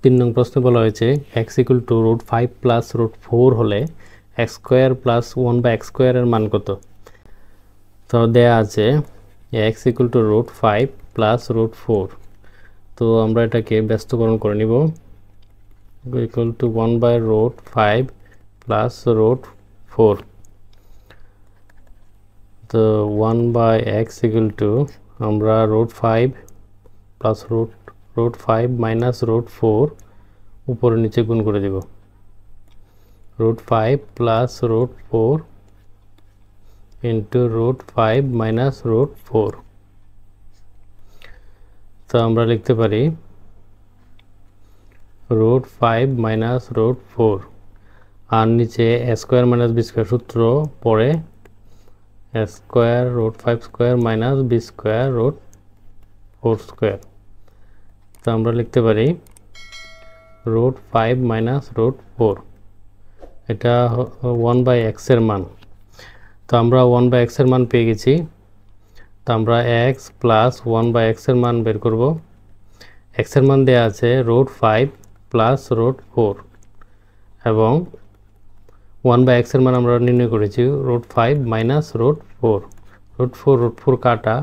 3 নং প্রশ্নে বলা হয়েছে x ইকুয়াল টু √5 প্লাস √4 হলে x square plus 1/x square এর মান কত? তো দেয়া আছে x ইকুয়াল টু √5 প্লাস √4। তো আমরা এটাকে ব্যস্তকরণ করে নিব, ইকুয়াল টু 1/√5 প্লাস √4। তো 1/x ইকুয়াল টু আমরা √5 প্লাস √5 মাইনাস √4 উপরে নিচে গুণ করে দেব। √5 প্লাস √4 ইন্টু √5 মাইনাস √4। তো আমরা লিখতে পারি √5 মাইনাস √4 আর নিচে a square minus b square সূত্র পরে a square √5 square minus b square √4 square. তো আমরা লিখতে পারি √5 মাইনাস √4, এটা 1/x এর মান। তো আমরা 1/x এর মান পেয়ে গেছি। তো আমরা x প্লাস 1/x এর মান বের করব। x এর মান দেয়া আছে √5 প্লাস √4 এবং 1/x এর মান আমরা নির্ণয় করেছি √5 মাইনাস √4। √4 কাটা,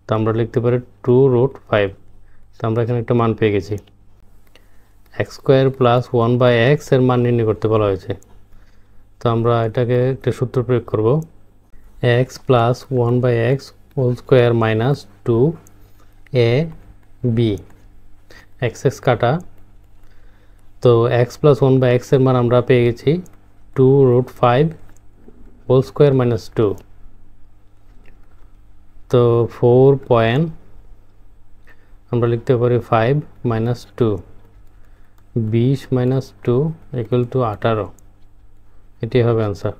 তো আমরা লিখতে পারি 2√5। তো আমরা এখানে একটা মান পেয়ে গেছি। x স্কয়ার প্লাস 1/x এর মান নির্ণয় করতে বলা হয়েছে। তো আমরা এটাকে একটা সূত্র প্রয়োগ করব, x plus 1/x whole square minus 2ab, x কাটা। তো x প্লাস 1/x এর মান আমরা পেয়ে গেছি 2√5 হোল স্কয়ার মাইনাস 2। তো 4 আমরা লিখতে পারি 5 মাইনাস 2, 20 মাইনাস 2 ইকুয়াল টু 18। এটাই হবে आंसर।